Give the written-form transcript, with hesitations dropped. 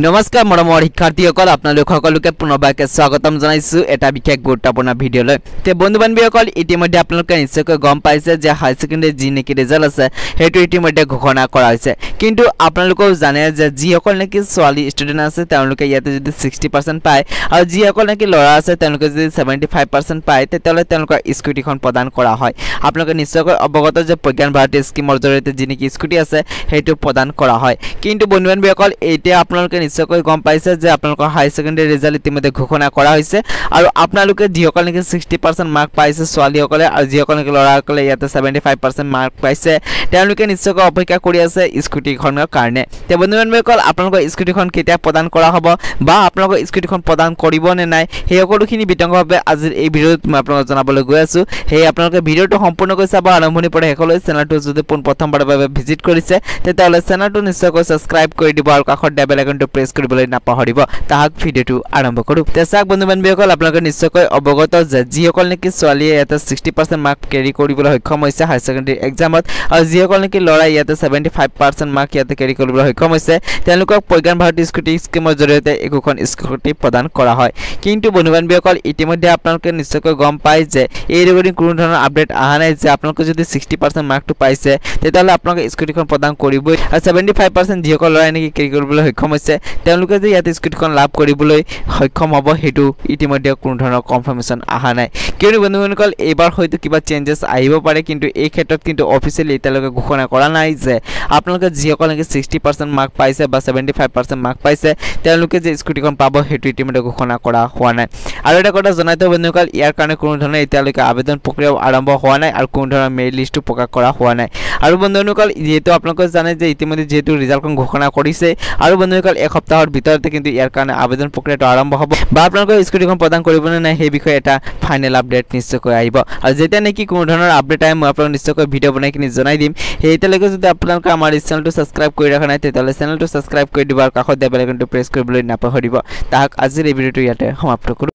নমস্কাৰ মৰমৰ শিক্ষাৰ্থীসকল আপোনালোক সকলোকে পুনৰবাৰকে স্বাগতম জনাইছো এটা বিশেষ গুৰুত্বপূৰ্ণ ভিডিঅলৈ তে বন্ধু বান্ধৱীসকল ইতিমধ্যে আপোনালোকে নিশ্চয়কৈ গম পাইছে যে হাই সেকেন্ডাৰী যি নেকি ৰিজাল্ট আছে হেতু ইতিমধ্যে ঘোষণা কৰা হৈছে কিন্তু আপোনালোকেও জানে যে যিসকল নেকি ছোৱালী ষ্টুডেন্ট আছে তেওঁলোকে ইয়াতে যদি 60% পায় আৰু যিসকল নেকি ল'ৰা আছে তেওঁলোকে যদি 75% পায় তেতিয়ালে তেওঁলোকৰ স্কুটিখন প্ৰদান কৰা হয় আপোনালোকে নিশ্চয়কৈ অৱগত যে প্ৰজ্ঞান ভাৰতী স্কিমৰ জৰিয়তে যি নেকি স্কুটি আছে হেতু প্ৰদান কৰা হয় কিন্তু বন্ধু বান্ধৱীসকল এতিয়া আপোনালোকে নিশ্চয়কৈ গম পাইছে যে আপোনালোকৰ হাই সেকেন্ডাৰী ৰিজাল্ট ইতিমধ্যে ঘোষণা কৰা হৈছে আৰু আপোনালোকে যিসকল নেকি 60% মাৰ্ক পাইছে ছোৱালীসকলে আৰু যিসকল নেকি ল'ৰাসকলে ইয়াতে 75% মাৰ্ক পাইছে তেওঁলোকে নিশ্চয়কৈ অপেক্ষা কৰি আছে স্কুটিখনৰ কাৰণে তে বন্ধু বান্ধৱীসকল আপোনালোকৰ স্কুটিখন কেতিয়া প্ৰদান কৰা হ'ব বা আপোনালোকৰ স্কুটিখন প্ৰদান কৰিব নে নাই সেই সকলোখিনি বিতংভাৱে আজিৰ এই ভিডিঅ'ত মই আপোনালোকক জনাবলৈ গৈ আছো সেই আপোনালোকে ভিডিঅ'টো সম্পূৰ্ণকৈ চাব আৰম্ভণিৰ পৰা শেষলৈ চেনেলটো যদি প্ৰথমবাৰৰ বাবে ভিজিট কৰিছে তেতিয়াহ'লে চেনেলটো নিশ্চয়কৈ সাবস্ক্ৰাইব কৰি দিব আৰু কাষৰ বেল আইকনটো প্ৰেছ কৰিবলৈ নাপাহৰিব তাহাক ভিডিঅ'টো আৰম্ভ কৰো তেচাক বন্ধু বান্ধৱীসকল আপোনালোকে নিশ্চয়কৈ অৱগত যে যিসকল নেকি ছোৱালীয়ে ইয়াতে 60% মাৰ্ক কেৰি কৰিবলৈ সক্ষম হৈছে হাই সেকেন্ডাৰী এক্সামত আৰু যিসকল নেকি ল'ৰা ইয়াতে 75% মাৰ্ক ইয়াতে কেৰি কৰিবলৈ সক্ষম হৈছে তেওঁলোকক প্ৰজ্ঞান ভাৰতী স্কুটি স্কিমৰ জৰিয়তে একোখন স্কুটি প্ৰদান কৰা হয় কিন্তু বন্ধু বান্ধৱীসকল ইতিমধ্যে আপোনালোকে নিশ্চয়কৈ গম পায় যে এই ৰেকৰ্ডিং কোনো ধৰণৰ আপডেট অহা নাই যে আপোনালোকে যদি 60% মাৰ্কটো পাইছে তেতিয়াহ'লে আপোনালোকে স্কুটিখন প্ৰদান কৰিবই আৰু 75% যিসকল ল'ৰাই নেকি কেৰি কৰিবলৈ সক্ষম হৈছে তেওঁলোকে যে ইয়াতে স্কুটিখন লাভ কৰিবলৈ সক্ষম হ'ব হেতু ইতিমধ্যে কোনো ধৰণৰ কনফাৰ্মেশন অহা নাই কিয়নো বন্ধু বান্ধৱীসকল এইবাৰ হয়তো কিবা চেঞ্জেছ আহিব পাৰে কিন্তু এই ক্ষেত্ৰত কিন্তু অফিচিয়েলি এতিয়ালৈকে ঘোষণা কৰা নাই যে আপোনালোকে যিসকল নেকি 60% মাৰ্ক পাইছে বা 75% মাৰ্ক পাইছে তেওঁলোকে যে স্কুটিখন পাব হেতু ইতিমধ্যে ঘোষণা কৰা হোৱা নাই আৰু এটা কথা জনাইতে বন্ধুসকল ইয়াৰ কাৰণে কোনো ধৰণৰ এতিয়ালৈকে আবেদন প্ৰক্ৰিয়া আৰম্ভ হোৱা নাই আৰু কোনো ধৰণৰ মেৰিট লিষ্টটো প্ৰকাশ কৰা হোৱা নাই আৰু বন্ধুসকল যেহেতু আপোনালোকে জানে যে ইতিমধ্যে যেহেতু ৰিজাল্টখন ঘোষণা কৰিছে আৰু বন্ধুসকল এক সপ্তাহৰ ভিতৰতে কিন্তু ইয়াৰ কাৰণে আবেদন প্ৰক্ৰিয়াটো আৰম্ভ হ'ব বা আপোনালোকে স্কুটিখন প্ৰদান কৰিব নে নাই সেই বিষয়ে এটা ফাইনেল আপডেট নিশ্চয়কৈ আহিব আৰু যেতিয়া নেকি কোনো ধৰণৰ আপডেট আহে মই আপোনালোকক নিশ্চয়কৈ ভিডিঅ' বনাই কিনি জনাই দিম সেইতিয়ালৈকে যদি আপোনালোকে আমাৰ চেনেলটো সাবস্ক্ৰাইব কৰি ৰাখা নাই তেতিয়াহ'লে চেনেলটো সাবস্ক্ৰাইব কৰি দিব আৰু কাষত বেল আইকনটো প্ৰেছ কৰিবলৈ নাপাহৰিব তাহাক আজিৰ এই ভিডিঅ'টো ইয়াতে সমাপ্ত কৰোঁ।